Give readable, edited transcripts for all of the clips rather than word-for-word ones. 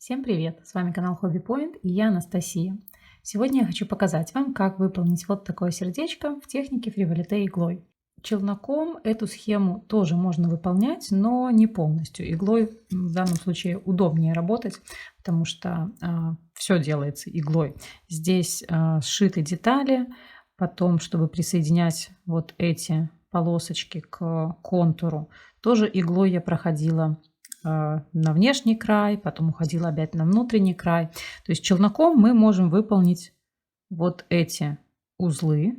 Всем привет! С вами канал Hobby Point и я Анастасия. Сегодня я хочу показать вам, как выполнить вот такое сердечко в технике фриволите иглой. Челноком эту схему тоже можно выполнять, но не полностью. Иглой в данном случае удобнее работать, потому что все делается иглой. Здесь сшиты детали, потом, чтобы присоединять вот эти полосочки к контуру, тоже иглой я проходила на внешний край, потом уходила опять на внутренний край. То есть челноком мы можем выполнить вот эти узлы,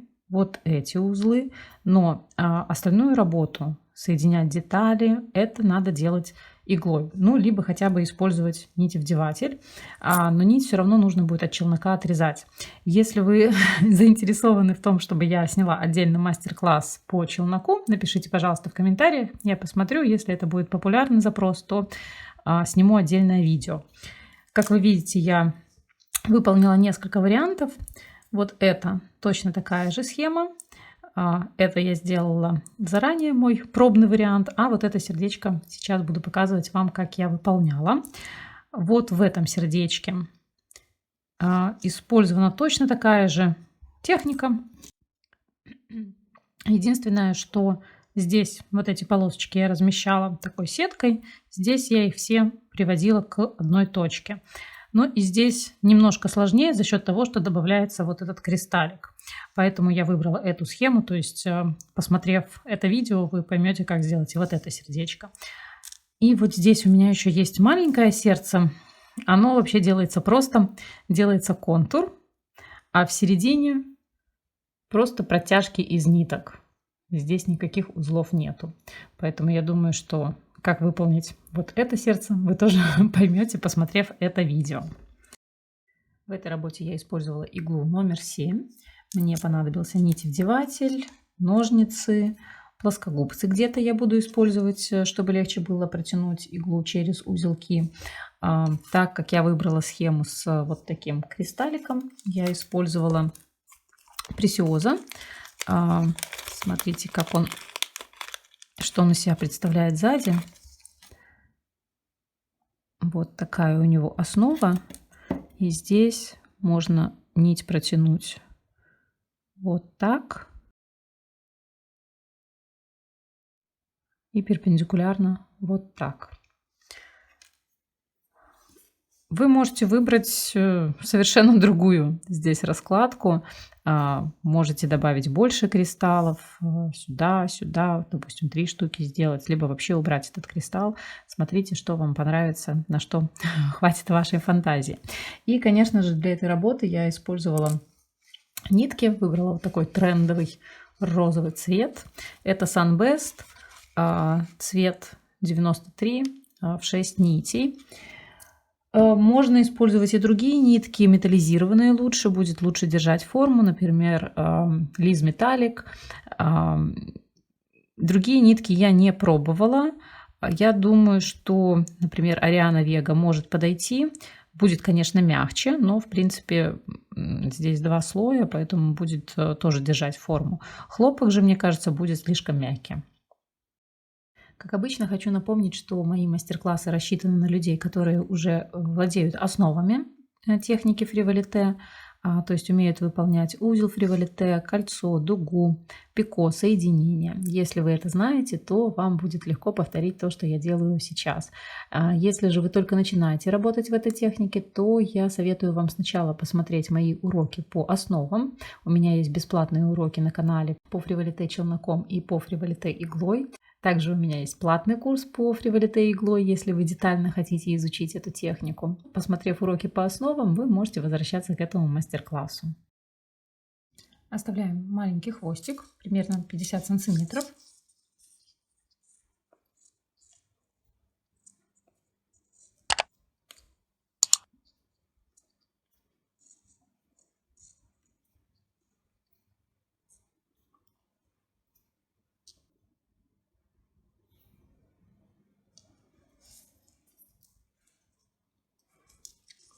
но остальную работу, соединять детали, это надо делать иглой. Ну, либо хотя бы использовать нитевдеватель, но нить все равно нужно будет от челнока отрезать. Если вы заинтересованы в том, чтобы я сняла отдельный мастер-класс по челноку, напишите, пожалуйста, в комментариях, я посмотрю. Если это будет популярный запрос, то сниму отдельное видео. Как вы видите, я выполнила несколько вариантов. Вот это точно такая же схема. Это я сделала заранее, мой пробный вариант. А вот это сердечко сейчас буду показывать вам, как я выполняла. Вот в этом сердечке использована точно такая же техника. Единственное, что здесь вот эти полосочки я размещала такой сеткой. Здесь я их все приводила к одной точке. Но и здесь немножко сложнее за счет того, что добавляется вот этот кристаллик. Поэтому я выбрала эту схему. То есть, посмотрев это видео, вы поймете, как сделать и вот это сердечко. И вот здесь у меня еще есть маленькое сердце. Оно вообще делается просто. Делается контур, а в середине просто протяжки из ниток. Здесь никаких узлов нету. Поэтому я думаю, что как выполнить вот это сердце, вы тоже поймете, посмотрев это видео. В этой работе я использовала иглу номер 7. Мне понадобился нитевдеватель, ножницы, плоскогубцы где-то я буду использовать, чтобы легче было протянуть иглу через узелки. Так как я выбрала схему с вот таким кристалликом, я использовала Preciosa. Смотрите, как он, что он из себя представляет сзади. Вот такая у него основа. И здесь можно нить протянуть вот так. И перпендикулярно вот так. Вы можете выбрать совершенно другую здесь раскладку. Можете добавить больше кристаллов сюда, сюда, допустим, 3 штуки сделать, либо вообще убрать этот кристалл. Смотрите, что вам понравится, на что хватит вашей фантазии. И, конечно же, для этой работы я использовала нитки, выбрала вот такой трендовый розовый цвет. Это Sunbest, цвет 93 в 6 нитей. Можно использовать и другие нитки, металлизированные лучше, будет лучше держать форму, например, Liz Metallic. Другие нитки я не пробовала. Я думаю, что, например, Ariana Vega может подойти. Будет, конечно, мягче, но, в принципе, здесь 2 слоя, поэтому будет тоже держать форму. Хлопок же, мне кажется, будет слишком мягким. Как обычно, хочу напомнить, что мои мастер-классы рассчитаны на людей, которые уже владеют основами техники фриволите, то есть умеют выполнять узел фриволите, кольцо, дугу, пико, соединение. Если вы это знаете, то вам будет легко повторить то, что я делаю сейчас. Если же вы только начинаете работать в этой технике, то я советую вам сначала посмотреть мои уроки по основам. У меня есть бесплатные уроки на канале по фриволите челноком и по фриволите иглой. Также у меня есть платный курс по фриволите иглой, если вы детально хотите изучить эту технику. Посмотрев уроки по основам, вы можете возвращаться к этому мастер-классу. Оставляем маленький хвостик, примерно 50 сантиметров.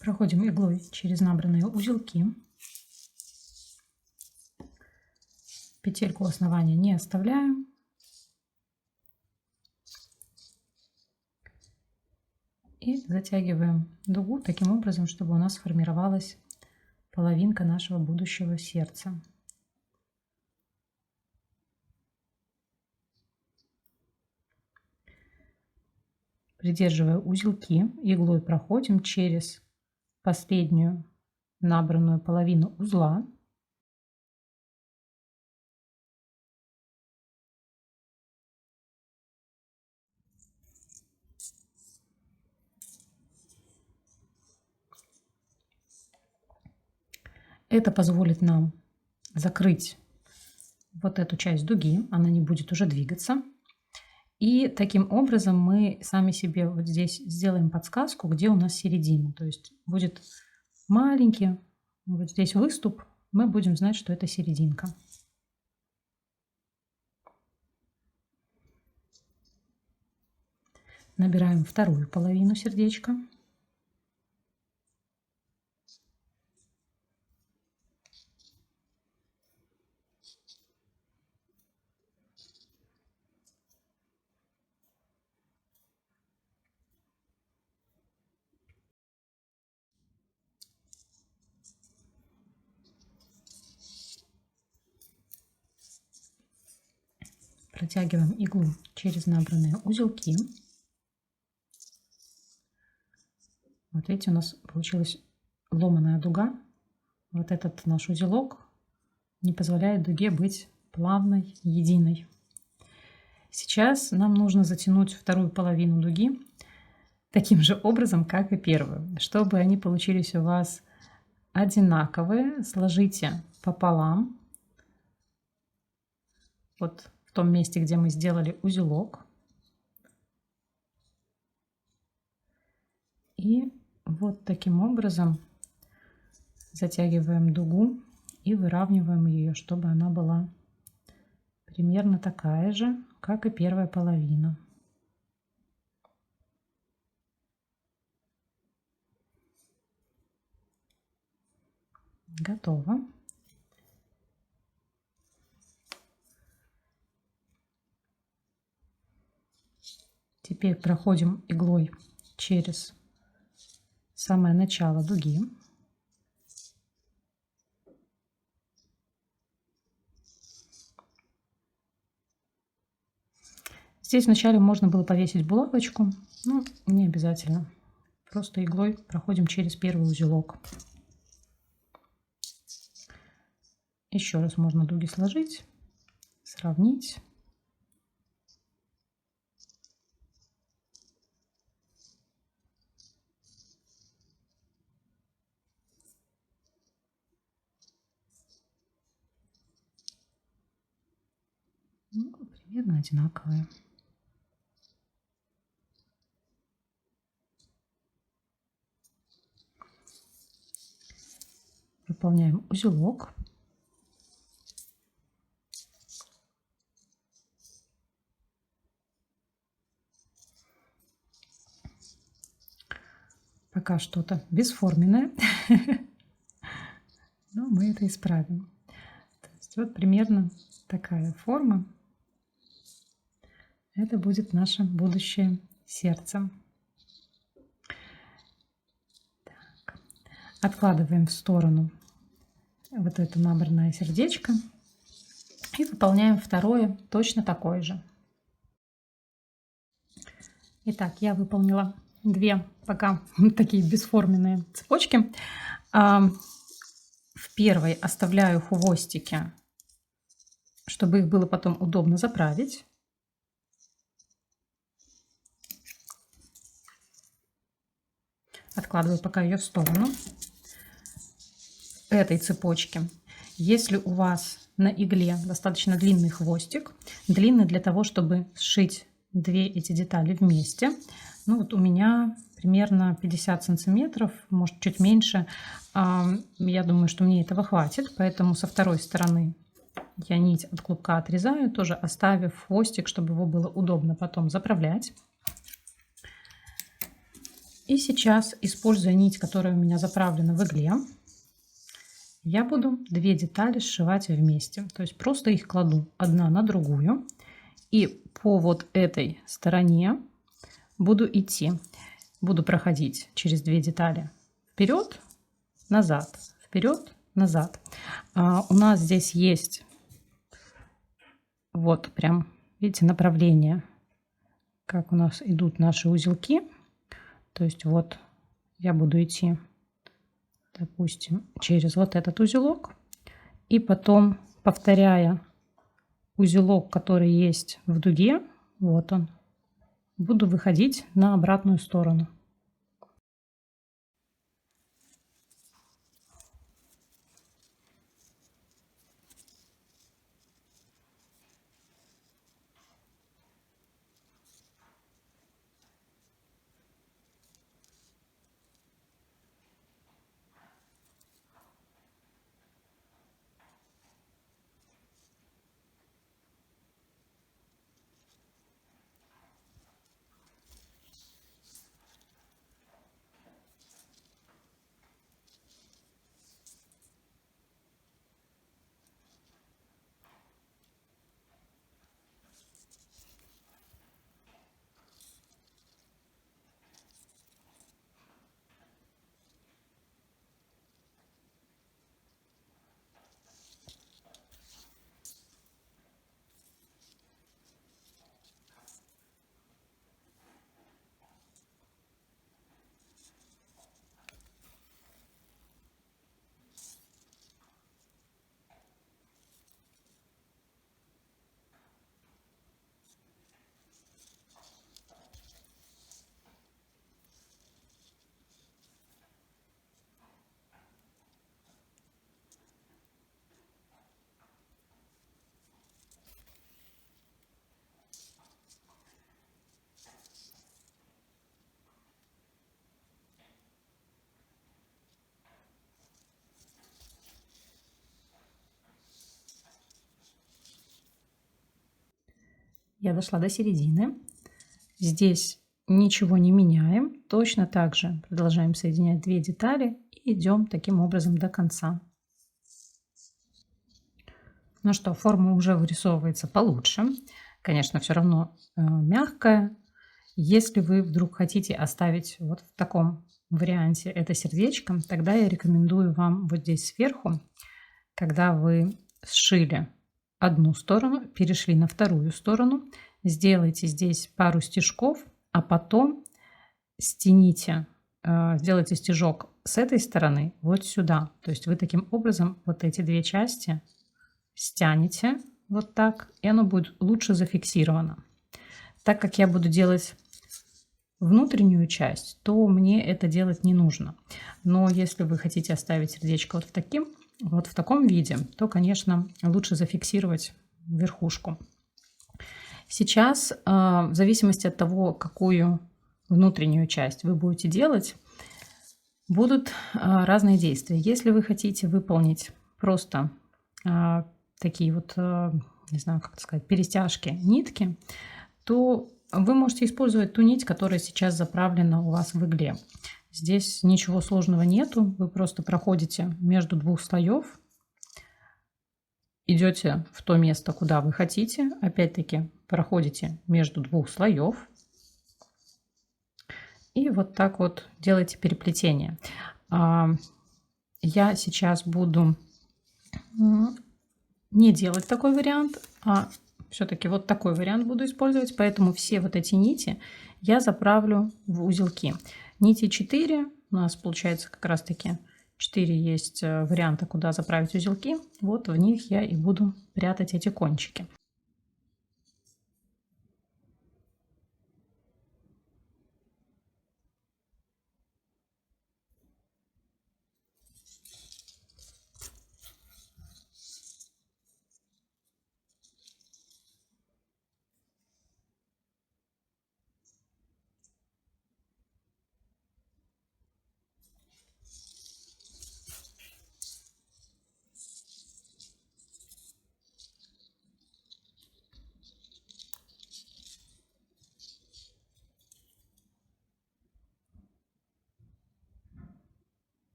Проходим иглой через набранные узелки. Петельку основания не оставляем. И затягиваем дугу таким образом, чтобы у нас сформировалась половинка нашего будущего сердца. Придерживая узелки, иглой проходим через последнюю набранную половину узла. Это позволит нам закрыть вот эту часть дуги, она не будет уже двигаться. И таким образом мы сами себе вот здесь сделаем подсказку, где у нас середина. То есть будет маленький вот здесь выступ, мы будем знать, что это серединка. Набираем вторую половину сердечка. Протягиваем иглу через набранные узелки. Вот видите, у нас получилась ломаная дуга. Вот этот наш узелок не позволяет дуге быть плавной, единой. Сейчас нам нужно затянуть вторую половину дуги таким же образом, как и первую. Чтобы они получились у вас одинаковые, сложите пополам. Вот в том месте, где мы сделали узелок. И вот таким образом затягиваем дугу и выравниваем ее, чтобы она была примерно такая же, как и первая половина. Готово. Теперь проходим иглой через самое начало дуги. Здесь вначале можно было повесить булавочку, но не обязательно. Просто иглой проходим через первый узелок. Еще раз можно дуги сложить, сравнить. Ну, примерно одинаковые. Выполняем узелок. Пока что-то бесформенное, но мы это исправим. То есть вот примерно такая форма. Это будет наше будущее сердце. Так. Откладываем в сторону вот это набранное сердечко и выполняем второе точно такое же. Итак, я выполнила две пока такие бесформенные цепочки. В первой оставляю хвостики, чтобы их было потом удобно заправить. Откладываю пока ее в сторону. Этой цепочки, если у вас на игле достаточно длинный хвостик, длинный для того, чтобы сшить две эти детали вместе, ну вот у меня примерно 50 сантиметров, может чуть меньше, я думаю, что мне этого хватит, поэтому со второй стороны я нить от клубка отрезаю, тоже оставив хвостик, чтобы его было удобно потом заправлять. И сейчас, используя нить, которая у меня заправлена в игле, я буду две детали сшивать вместе. То есть просто их кладу одна на другую. И по вот этой стороне буду идти. буду проходить через 2 детали. Вперед, назад, вперед, назад. У нас здесь есть вот прям, видите, направление, как у нас идут наши узелки. То есть вот я буду идти, допустим, через вот этот узелок. И потом, повторяя узелок, который есть в дуге, вот он, буду выходить на обратную сторону. Я дошла до середины. Здесь ничего не меняем. Точно так же продолжаем соединять 2 детали и идем таким образом до конца. Ну что, форма уже вырисовывается получше. Конечно, все равно мягкая. Если вы вдруг хотите оставить вот в таком варианте это сердечко, тогда я рекомендую вам вот здесь сверху, когда вы сшили одну сторону, перешли на вторую сторону, сделайте здесь пару стежков, а потом стяните, сделайте стежок с этой стороны вот сюда. То есть вы таким образом вот эти 2 части стянете вот так, и оно будет лучше зафиксировано. Так как я буду делать внутреннюю часть, то мне это делать не нужно. Но если вы хотите оставить сердечко вот в таком виде, то, конечно, лучше зафиксировать верхушку. Сейчас, в зависимости от того, какую внутреннюю часть вы будете делать, будут разные действия. Если вы хотите выполнить просто такие вот, не знаю, как это сказать, перестяжки нитки, то вы можете использовать ту нить, которая сейчас заправлена у вас в игле. Здесь ничего сложного нету, вы просто проходите между 2 слоев, идете в то место, куда вы хотите, опять-таки проходите между 2 слоев и вот так вот делаете переплетение. Я сейчас буду не делать такой вариант, а все-таки вот такой вариант буду использовать, поэтому все вот эти нити я заправлю в узелки. Нити 4, у нас получается как раз таки 4 есть варианта, куда заправить узелки. Вот в них я и буду прятать эти кончики.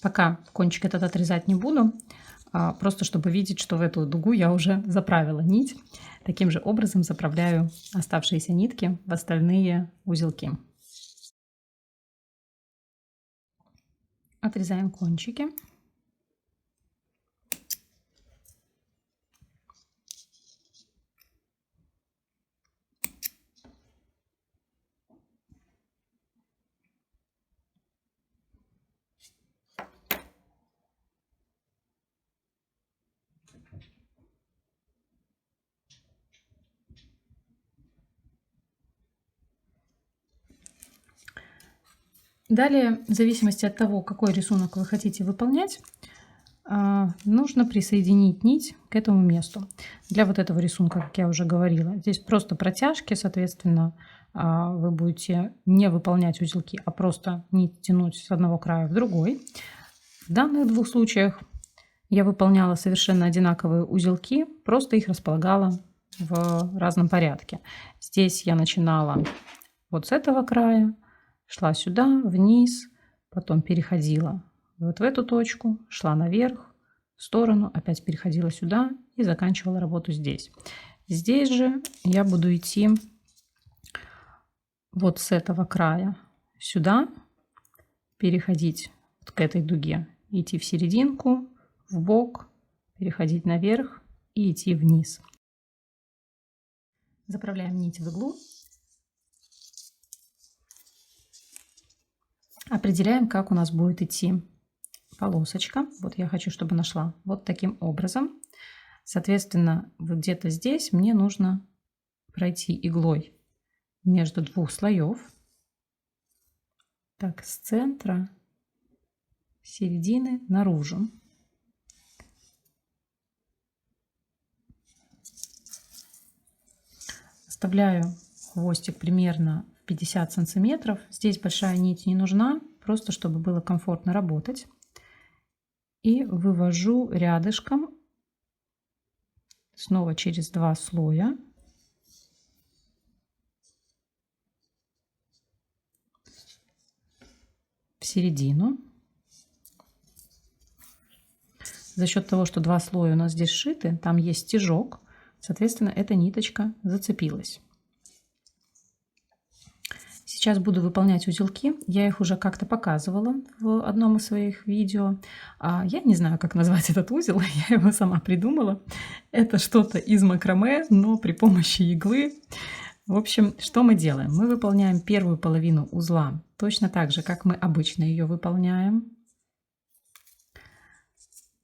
Пока кончик этот отрезать не буду. просто чтобы видеть, что в эту дугу я уже заправила нить. Таким же образом заправляю оставшиеся нитки в остальные узелки. Отрезаем кончики. Далее, в зависимости от того, какой рисунок вы хотите выполнять, нужно присоединить нить к этому месту. Для вот этого рисунка, как я уже говорила, здесь просто протяжки, соответственно, вы будете не выполнять узелки, а просто нить тянуть с одного края в другой. В данных двух случаях я выполняла совершенно одинаковые узелки, просто их располагала в разном порядке. Здесь я начинала вот с этого края, шла сюда, вниз, потом переходила вот в эту точку, шла наверх, в сторону, опять переходила сюда и заканчивала работу здесь. Здесь же я буду идти вот с этого края сюда, переходить вот к этой дуге, идти в серединку, в бок, переходить наверх и идти вниз. Заправляем нить в иглу. Определяем, как у нас будет идти полосочка. Вот я хочу, чтобы она шла вот таким образом. Соответственно, вот где-то здесь мне нужно пройти иглой между двух слоев. Так, с центра, середины наружу. Оставляю хвостик примерно в 50 сантиметров. Здесь большая нить не нужна, просто чтобы было комфортно работать. И вывожу рядышком снова через два слоя. В середину. За счет того, что два слоя у нас здесь сшиты, там есть стежок, соответственно, эта ниточка зацепилась. Сейчас буду выполнять узелки. Я их уже как-то показывала в одном из своих видео. Я не знаю, как назвать этот узел, я его сама придумала. Это что-то из макраме, но при помощи иглы. В общем, что мы делаем? Мы выполняем первую половину узла точно так же, как мы обычно ее выполняем.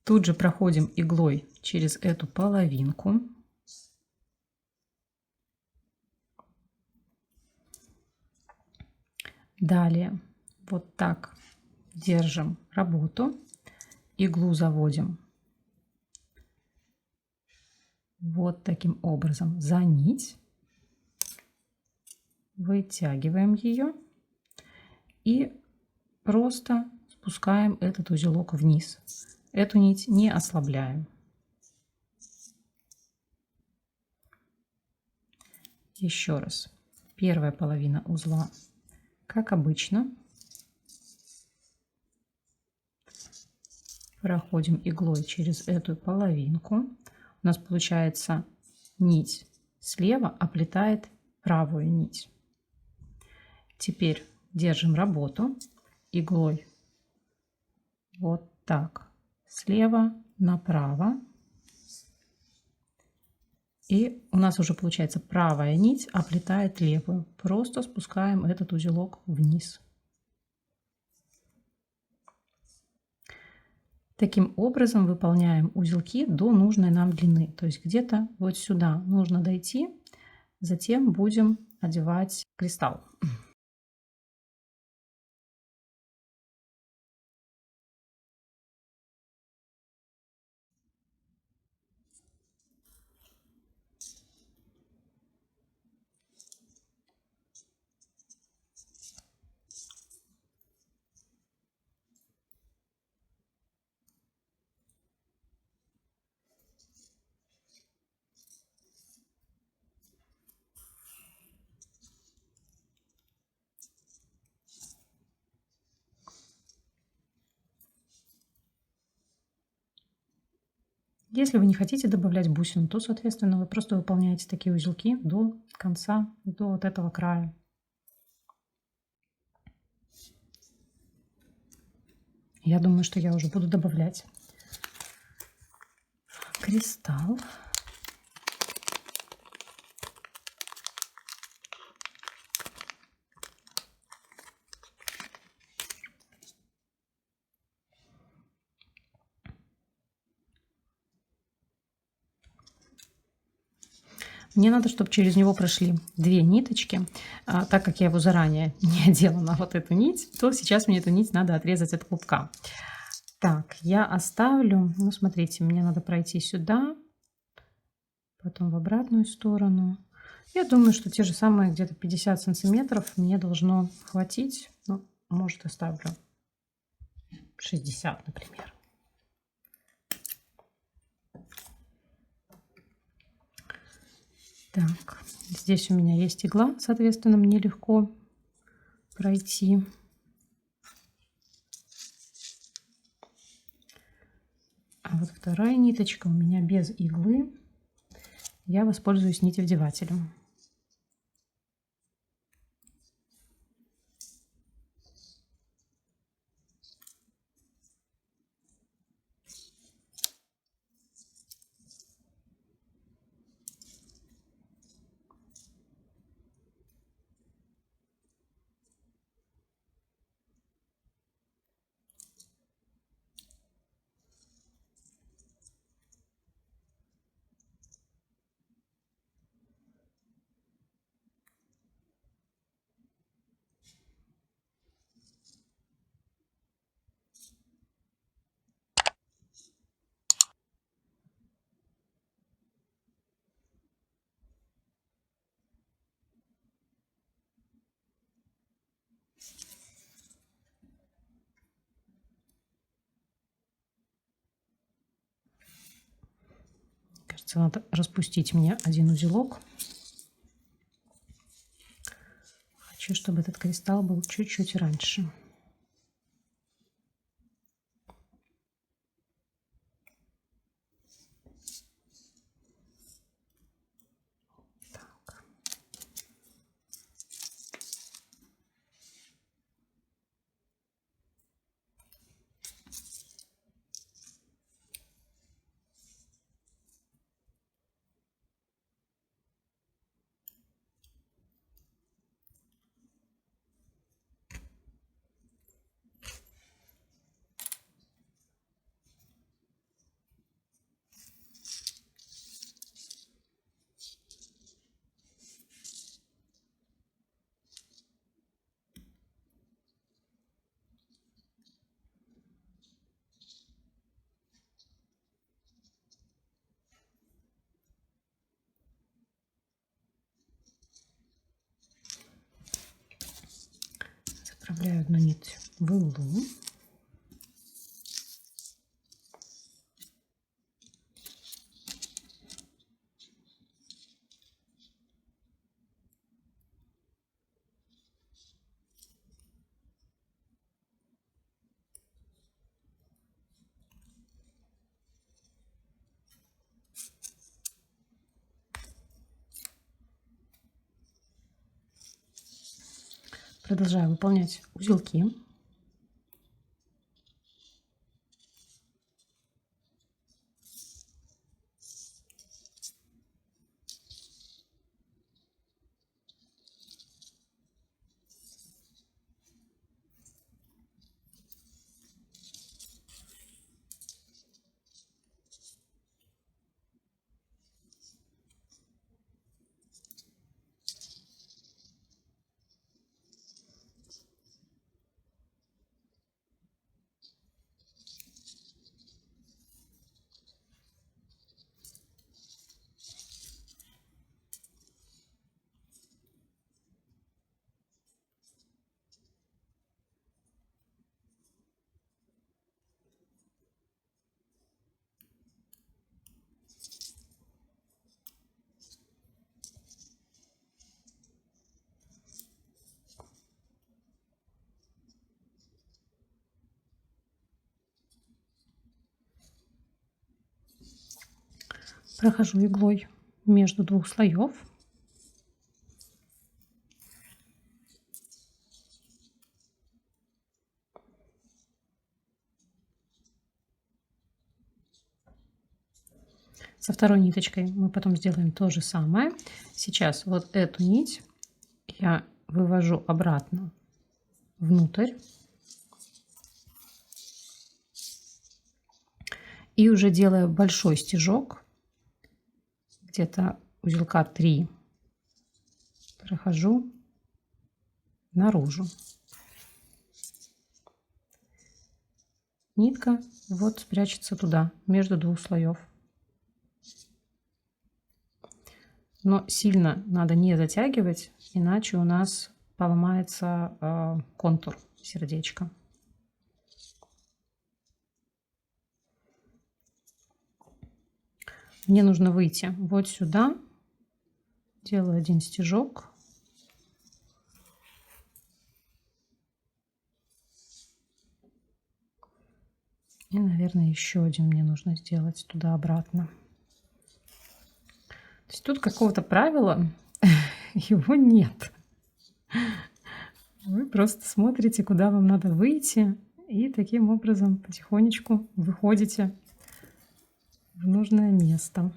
Тут же проходим иглой через эту половинку. Далее вот так держим работу, иглу заводим вот таким образом за нить, вытягиваем ее и просто спускаем этот узелок вниз. Эту нить не ослабляем. Еще раз. Первая половина узла, как обычно. Проходим иглой через эту половинку. У нас получается нить слева оплетает правую нить. Теперь держим работу иглой вот так слева направо. И у нас уже получается правая нить оплетает левую. Просто спускаем этот узелок вниз. Таким образом выполняем узелки до нужной нам длины. То есть где-то вот сюда нужно дойти. Затем будем одевать кристалл. Если вы не хотите добавлять бусину, то, соответственно, вы просто выполняете такие узелки до конца, до вот этого края. Я думаю, что я уже буду добавлять кристалл. Мне надо, чтобы через него прошли 2 ниточки. Так как я его заранее не одела на вот эту нить, то сейчас мне эту нить надо отрезать от клубка. Так, я оставлю, ну смотрите, мне надо пройти сюда, потом в обратную сторону. Я думаю, что те же самые где-то 50 сантиметров мне должно хватить. Ну, может, оставлю 60, например. Так, здесь у меня есть игла, соответственно, мне легко пройти. А вот вторая ниточка у меня без иглы. Я воспользуюсь нитевдевателем. Кажется, надо распустить мне один узелок. Хочу, чтобы этот кристалл был чуть-чуть раньше. Так. Заправляю одну нить в иглу. Продолжаю выполнять узелки. Прохожу иглой между двух слоев. Со второй ниточкой мы потом сделаем то же самое. Сейчас вот эту нить я вывожу обратно внутрь. И уже делая большой стежок, где-то узелка 3, прохожу наружу. Нитка вот спрячется туда, между двух слоев. Но сильно надо не затягивать, иначе у нас поломается контур сердечка. Мне нужно выйти вот сюда. Делаю один стежок. И, наверное, еще один мне нужно сделать туда-обратно. То есть тут какого-то правила его нет. Вы просто смотрите, куда вам надо выйти, и таким образом потихонечку выходите в нужное место.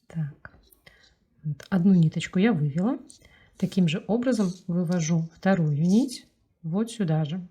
Так, вот одну ниточку я вывела. Таким же образом вывожу вторую нить вот сюда же.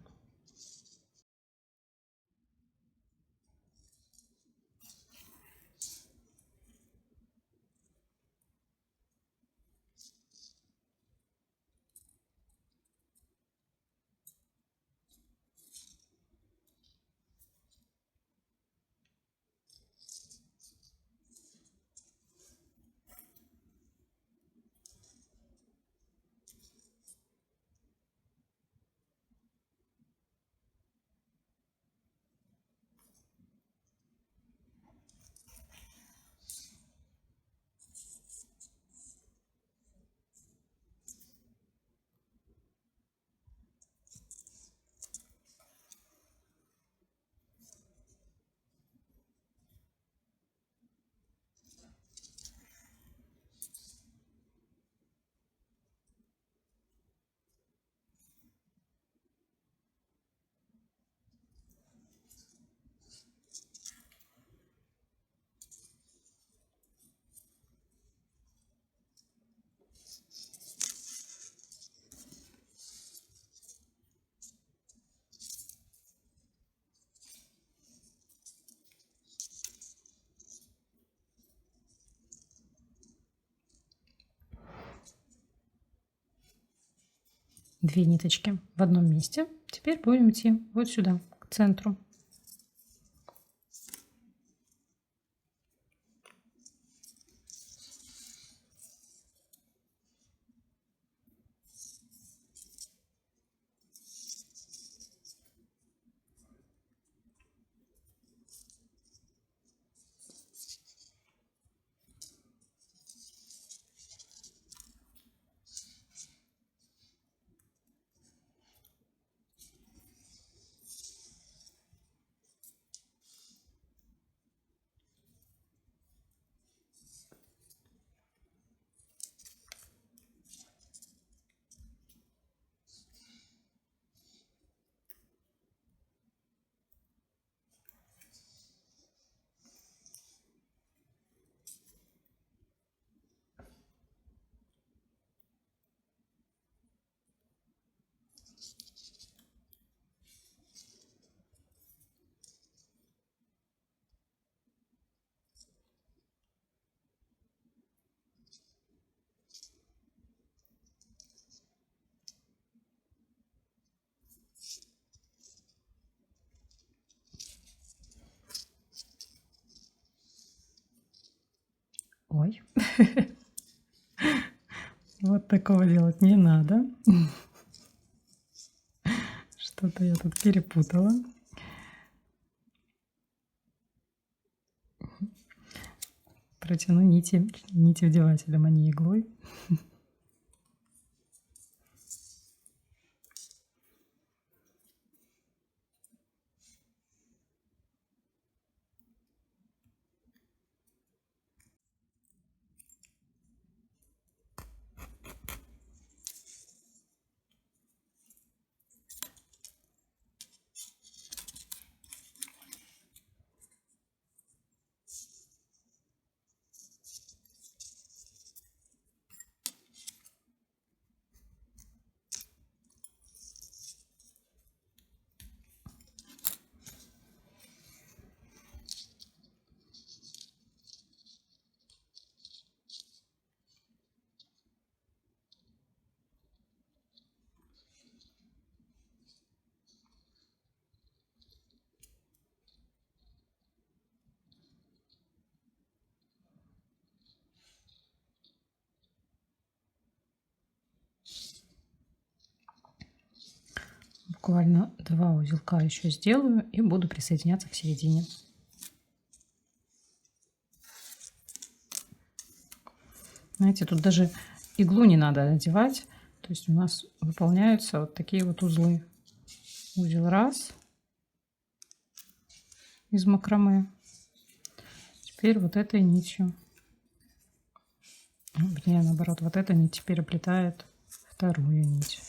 Две ниточки в одном месте. Теперь будем идти вот сюда, к центру. Ой, вот такого делать не надо. Что-то я тут перепутала. Протяну нити вдевателем, а не иглой. Буквально 2 узелка еще сделаю и буду присоединяться к середине. Знаете, тут даже иглу не надо надевать. То есть у нас выполняются вот такие вот узлы. Узел раз из макраме. Теперь вот этой нитью, вернее, наоборот, вот эта нить теперь оплетает вторую нить.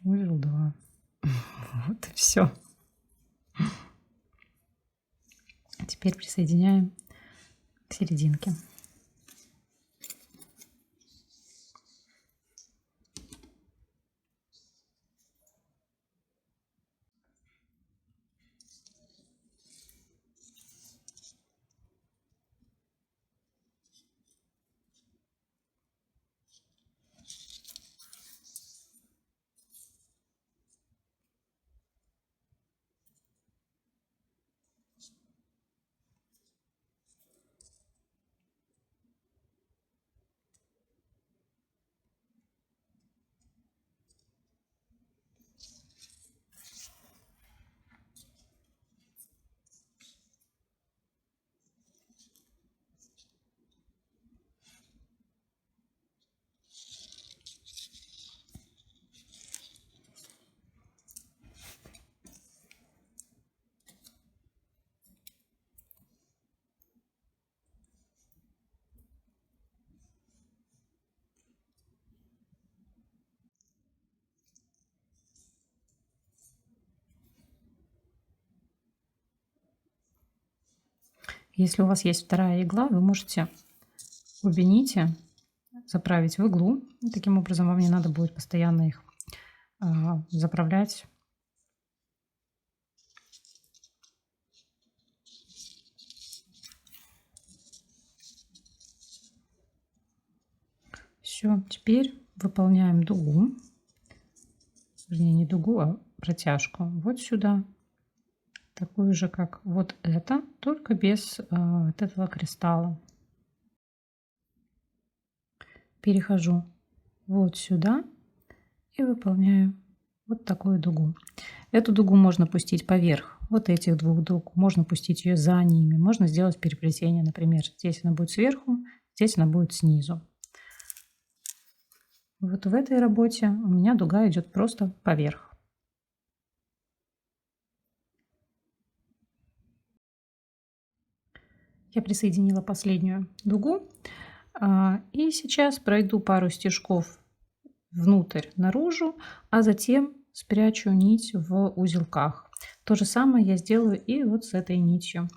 Узел 2. Вот и все. Теперь присоединяем к серединке. Если у вас есть вторая игла, вы можете обе нити заправить в иглу. И таким образом вам не надо будет постоянно их заправлять. Все, теперь выполняем дугу. Вернее, не дугу, а протяжку. Вот сюда. Такую же, как вот это, только без вот этого кристалла. Перехожу вот сюда и выполняю вот такую дугу. Эту дугу можно пустить поверх вот этих двух дуг, можно пустить ее за ними, можно сделать переплетение, например, здесь она будет сверху, здесь она будет снизу. Вот в этой работе у меня дуга идет просто поверх. Я присоединила последнюю дугу. И сейчас пройду пару стежков внутрь, наружу, а затем спрячу нить в узелках. То же самое я сделаю и вот с этой нитью.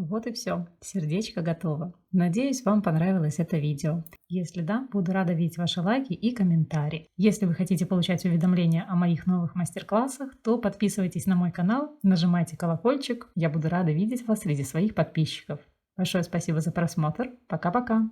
Вот и все. Сердечко готово. Надеюсь, вам понравилось это видео. Если да, буду рада видеть ваши лайки и комментарии. Если вы хотите получать уведомления о моих новых мастер-классах, то подписывайтесь на мой канал, нажимайте колокольчик. Я буду рада видеть вас среди своих подписчиков. Большое спасибо за просмотр. Пока-пока.